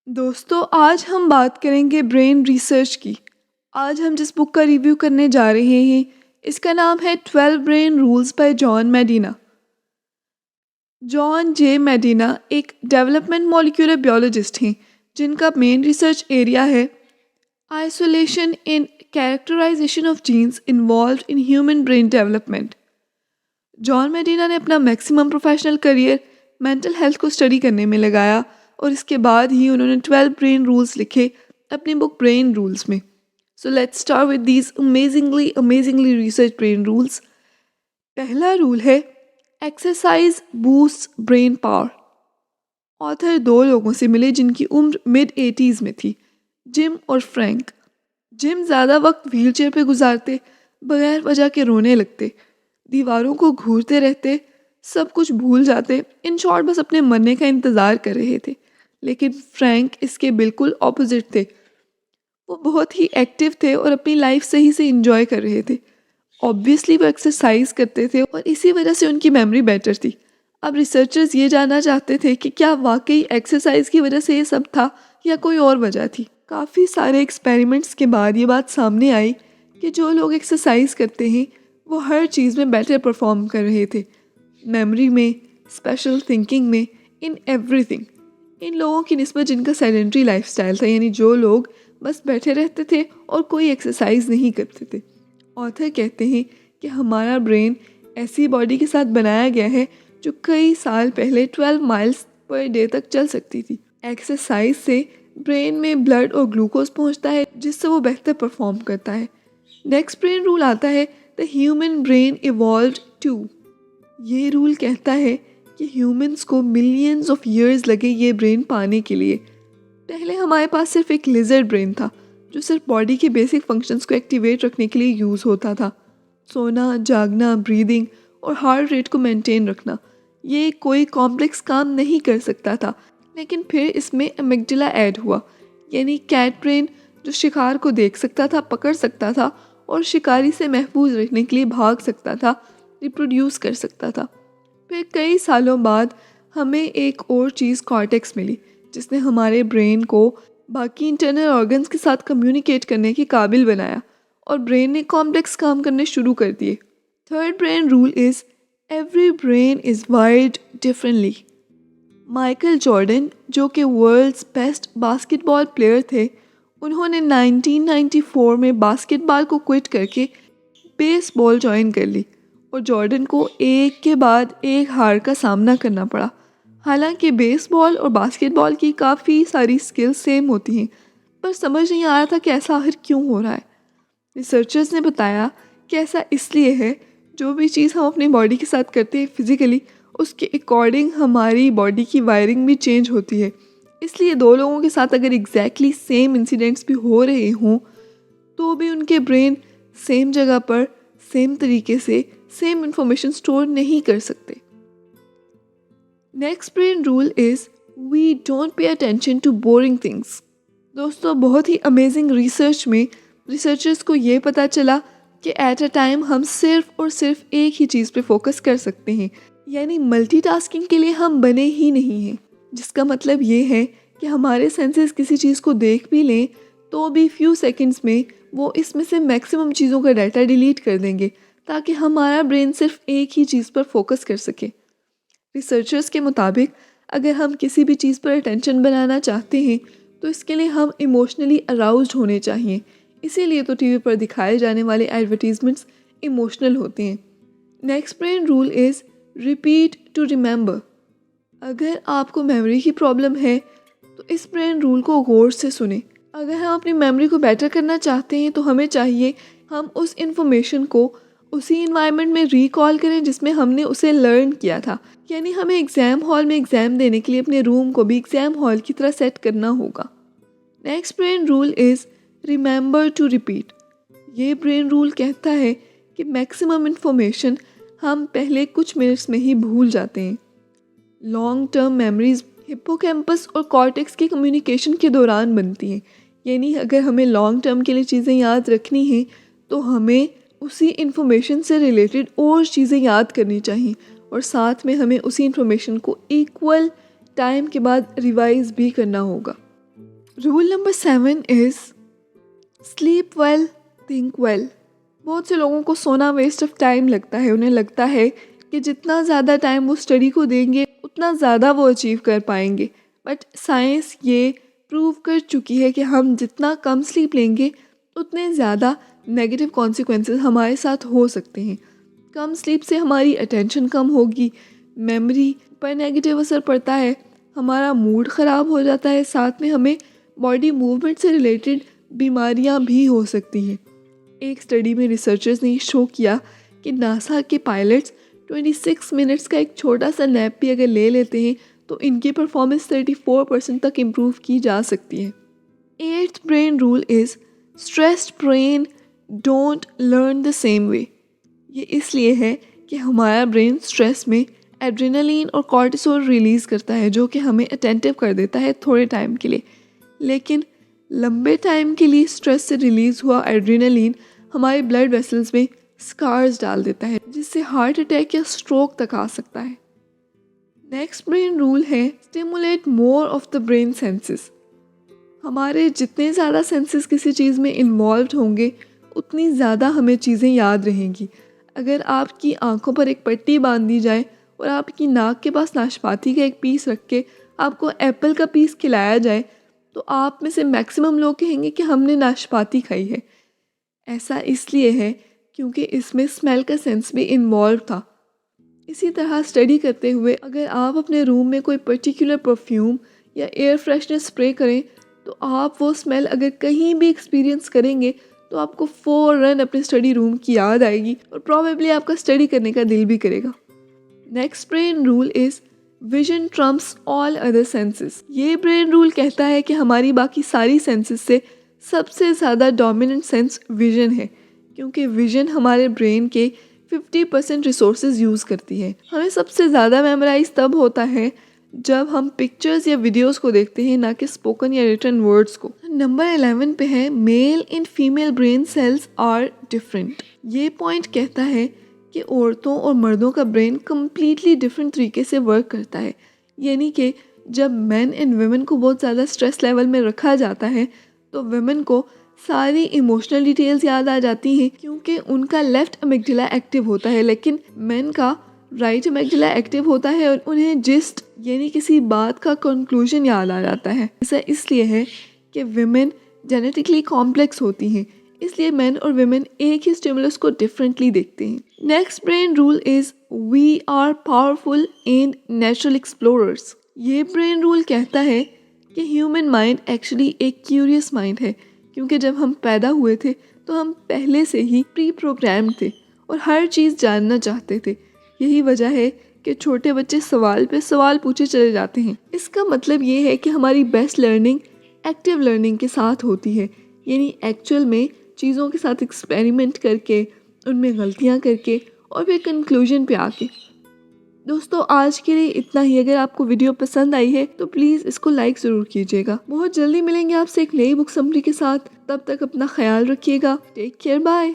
दोस्तों आज हम बात करेंगे ब्रेन रिसर्च की। आज हम जिस बुक का रिव्यू करने जा रहे हैं इसका नाम है 12 brain rules by John Medina. John J Medina एक डेवलपमेंट मॉलिक्यूलर बायोलॉजिस्ट हैं जिनका मेन रिसर्च एरिया है isolation in characterization of genes involved in human brain development. John Medina ने अपना maximum professional career mental health को study करने में लगाया और इसके बाद ही उन्होंने 12 ब्रेन रूल्स लिखे अपनी बुक ब्रेन रूल्स में। So let's start with these amazingly research brain rules. पहला रूल है exercise boost brain power. Author दो लोगों से मिले जिनकी उम्र मिड 80s में थी, जिम और फ्रैंक। जिम ज़्यादा वक्त व्हीलचेयर पे गुजारते, बगैर वजह के रोने लगते, दीवारों को घूरते रहते, सब कुछ भूल जाते, इन शॉर्ट बस अपने मरने का इंतज़ार कर रहे थे। लेकिन फ्रैंक इसके बिल्कुल ऑपोजिट थे। वो बहुत ही एक्टिव थे और अपनी लाइफ सही से इंजॉय कर रहे थे। ऑब्वियसली वो एक्सरसाइज करते थे और इसी वजह से उनकी मेमोरी बेटर थी। अब रिसर्चर्स ये जानना चाहते थे कि क्या वाकई एक्सरसाइज की वजह से ये सब था या कोई और वजह थी। काफ़ी सारे एक्सपेरिमेंट्स के बाद ये बात सामने आई कि जो लोग एक्सरसाइज करते हैं वो हर चीज़ में बेटर परफॉर्म कर रहे थे, मेमोरी में, स्पेशल थिंकिंग में, इन एवरीथिंग। इन लोगों की निस्बत जिनका सेडेंट्री लाइफस्टाइल था, यानी जो लोग बस बैठे रहते थे और कोई एक्सरसाइज नहीं करते थे। ऑथर कहते हैं कि हमारा ब्रेन ऐसी बॉडी के साथ बनाया गया है जो कई साल पहले 12 माइल्स पर डे तक चल सकती थी। एक्सरसाइज से ब्रेन में ब्लड और ग्लूकोज पहुंचता है जिससे वो बेहतर परफॉर्म करता है। नेक्स्ट ब्रेन रूल आता है the human brain evolved too. ये रूल कहता है कि ह्यूमंस को मिलियंस ऑफ ईयर्स लगे ये ब्रेन पाने के लिए। पहले हमारे पास सिर्फ एक लिजर्ड ब्रेन था जो सिर्फ बॉडी के बेसिक फंक्शंस को एक्टिवेट रखने के लिए यूज़ होता था। सोना, जागना, ब्रीदिंग और हार्ट रेट को मेंटेन रखना। ये कोई कॉम्प्लेक्स काम नहीं कर सकता था। लेकिन फिर इसमें एमिग्डाला ऐड हुआ, यानी कैट ब्रेन, जो शिकार को देख सकता था, पकड़ सकता था और शिकारी से महफूज रखने के लिए भाग सकता था, रिप्रोड्यूस कर सकता था। फिर कई सालों बाद हमें एक और चीज़ कॉर्टेक्स मिली जिसने हमारे ब्रेन को बाकी इंटरनल ऑर्गन्स के साथ कम्युनिकेट करने के काबिल बनाया और ब्रेन ने कॉम्प्लेक्स काम करने शुरू कर दिए। Third brain rule is every brain is wired differently. Michael Jordan, जो कि वर्ल्ड्स बेस्ट बास्केटबॉल प्लेयर थे, उन्होंने 1994 में बास्केटबॉल को क्विट करके बेसबॉल ज्वाइन कर ली और जॉर्डन को एक के बाद एक हार का सामना करना पड़ा। हालांकि बेसबॉल और बास्केटबॉल की काफ़ी सारी स्किल्स सेम होती हैं, पर समझ नहीं आ रहा था कि ऐसा आखिर क्यों हो रहा है। रिसर्चर्स ने बताया कि ऐसा इसलिए है, जो भी चीज़ हम अपनी बॉडी के साथ करते हैं फिज़िकली, उसके अकॉर्डिंग हमारी बॉडी की वायरिंग भी चेंज होती है। इसलिए दो लोगों के साथ अगर एग्जैक्टली सेम इंसिडेंट्स भी हो रहे हों तो भी उनके ब्रेन सेम जगह पर सेम तरीके से सेम इंफॉर्मेशन स्टोर नहीं कर सकते। Next brain rule is we don't pay attention to boring things. दोस्तों बहुत ही अमेजिंग रिसर्च में रिसर्चर्स को ये पता चला कि एट अ टाइम हम सिर्फ और सिर्फ एक ही चीज़ पे फोकस कर सकते हैं, यानी मल्टीटास्किंग के लिए हम बने ही नहीं हैं। जिसका मतलब ये है कि हमारे सेंसेस किसी चीज़ को देख भी लें तो भी फ्यू सेकंड्स में वो इसमें से मैक्सिमम चीज़ों का डाटा डिलीट कर देंगे ताकि हमारा ब्रेन सिर्फ एक ही चीज़ पर फोकस कर सके। रिसर्चर्स के मुताबिक अगर हम किसी भी चीज़ पर अटेंशन बनाना चाहते हैं तो इसके लिए हम इमोशनली अराउज्ड होने चाहिए। इसीलिए तो टीवी पर दिखाए जाने वाले एडवर्टीजमेंट्स इमोशनल होते हैं। Next brain rule is repeat to remember. अगर आपको मेमोरी की प्रॉब्लम है तो इस ब्रेन रूल को गौर से सुने। अगर हम अपनी मेमोरी को बेटर करना चाहते हैं तो हमें चाहिए हम उस इंफॉर्मेशन को उसी इन्वायरमेंट में रिकॉल करें जिसमें हमने उसे लर्न किया था। यानी हमें एग्ज़ाम हॉल में एग्ज़ाम देने के लिए अपने रूम को भी एग्ज़ाम हॉल की तरह सेट करना होगा। Next brain rule is remember to repeat. ये ब्रेन रूल कहता है कि मैक्सिमम इंफॉर्मेशन हम पहले कुछ मिनट्स में ही भूल जाते हैं। लॉन्ग टर्म मेमोरीज हिप्पोकैम्पस और कॉर्टेक्स के कम्युनिकेशन के दौरान बनती हैं। यानी अगर हमें लॉन्ग टर्म के लिए चीज़ें याद रखनी हैं तो हमें उसी इंफॉर्मेशन से रिलेटेड और चीज़ें याद करनी चाहिए और साथ में हमें उसी इंफॉर्मेशन को इक्वल टाइम के बाद रिवाइज भी करना होगा। Rule number 7 is sleep well, think well. बहुत से लोगों को सोना वेस्ट ऑफ टाइम लगता है। उन्हें लगता है कि जितना ज़्यादा टाइम वो स्टडी को देंगे उतना ज़्यादा वो अचीव कर पाएंगे। बट साइंस ये प्रूव कर चुकी है कि हम जितना कम स्लीप लेंगे उतने ज़्यादा नेगेटिव कॉन्सिक्वेंसेस हमारे साथ हो सकते हैं। कम स्लीप से हमारी अटेंशन कम होगी, मेमोरी पर नेगेटिव असर पड़ता है, हमारा मूड ख़राब हो जाता है, साथ में हमें बॉडी मूवमेंट से रिलेटेड बीमारियां भी हो सकती हैं। एक स्टडी में रिसर्चर्स ने शो किया कि नासा के पायलट्स 26 मिनट्स का एक छोटा सा नैप भी अगर ले लेते हैं तो इनकी परफॉर्मेंस 34% तक इम्प्रूव की जा सकती है। 8th brain rule is stressed brain don't learn the same way. ये इसलिए है कि हमारा ब्रेन स्ट्रेस में एड्रेनलिन और कॉर्टिसोल रिलीज़ करता है जो कि हमें अटेंटिव कर देता है थोड़े टाइम के लिए, लेकिन लंबे टाइम के लिए स्ट्रेस से रिलीज़ हुआ एड्रेनलिन हमारे ब्लड वेसल्स में स्कार्स डाल देता है जिससे हार्ट अटैक या स्ट्रोक तक आ सकता है। नेक्स्ट ब्रेन रूल है stimulate more of the brain senses. हमारे जितने ज़्यादा सेंसेस किसी चीज़ में इन्वॉल्व होंगे उतनी ज़्यादा हमें चीज़ें याद रहेंगी। अगर आपकी आंखों पर एक पट्टी बांध दी जाए और आपकी नाक के पास नाशपाती का एक पीस रख के आपको एप्पल का पीस खिलाया जाए तो आप में से मैक्सिमम लोग कहेंगे कि हमने नाशपाती खाई है। ऐसा इसलिए है क्योंकि इसमें स्मेल का सेंस भी इन्वॉल्व था। इसी तरह स्टडी करते हुए अगर आप अपने रूम में कोई पर्टिकुलर परफ्यूम या एयर फ्रेशनर स्प्रे करें तो आप वो स्मेल अगर कहीं भी एक्सपीरियंस करेंगे तो आपको फ़ौरन अपने स्टडी रूम की याद आएगी और प्रॉबेबली आपका स्टडी करने का दिल भी करेगा। Next brain rule is vision Trump's all other senses. ये ब्रेन रूल कहता है कि हमारी बाकी सारी सेंसेस से सबसे ज़्यादा डोमिनेंट सेंस विजन है, क्योंकि विजन हमारे ब्रेन के 50% रिसोर्सेज यूज़ करती है। हमें सबसे ज़्यादा मेमोराइज तब होता है जब हम पिक्चर्स या वीडियोस को देखते हैं, ना कि स्पोकन या रिटन वर्ड्स को। नंबर 11 पे है male and female brain cells are different. ये पॉइंट कहता है कि औरतों और मर्दों का ब्रेन कम्प्लीटली डिफरेंट तरीके से वर्क करता है। यानी कि जब मैन एंड वुमेन को बहुत ज़्यादा स्ट्रेस लेवल में रखा जाता है तो वुमेन को सारी इमोशनल डिटेल्स याद आ जाती हैं क्योंकि उनका लेफ्ट अमिगडाला एक्टिव होता है, लेकिन मैन का राइट अमिगडाला एक्टिव होता है और उन्हें जिस्ट यानी किसी बात का कंक्लूजन याद आ जाता है। ऐसा इसलिए है कि वुमेन जेनेटिकली कॉम्प्लेक्स होती हैं, इसलिए मैन और वुमेन एक ही स्टिमुलस को डिफरेंटली देखते हैं। Next brain rule is we are powerful and natural explorers. ये ब्रेन रूल कहता है कि ह्यूमन माइंड एक्चुअली एक क्यूरियस माइंड है, क्योंकि जब हम पैदा हुए थे तो हम पहले से ही प्री प्रोग्राम्ड थे और हर चीज़ जानना चाहते थे। यही वजह है कि छोटे बच्चे सवाल पे सवाल पूछे चले जाते हैं। इसका मतलब ये है कि हमारी बेस्ट लर्निंग एक्टिव लर्निंग के साथ होती है, यानी एक्चुअल में चीज़ों के साथ एक्सपेरिमेंट करके, उनमें गलतियाँ करके और फिर कंक्लूजन पे आके। दोस्तों आज के लिए इतना ही। अगर आपको वीडियो पसंद आई है तो प्लीज़ इसको लाइक ज़रूर कीजिएगा। बहुत जल्दी मिलेंगे आपसे एक नई बुक समरी के साथ। तब तक अपना ख्याल रखिएगा। Take care, bye.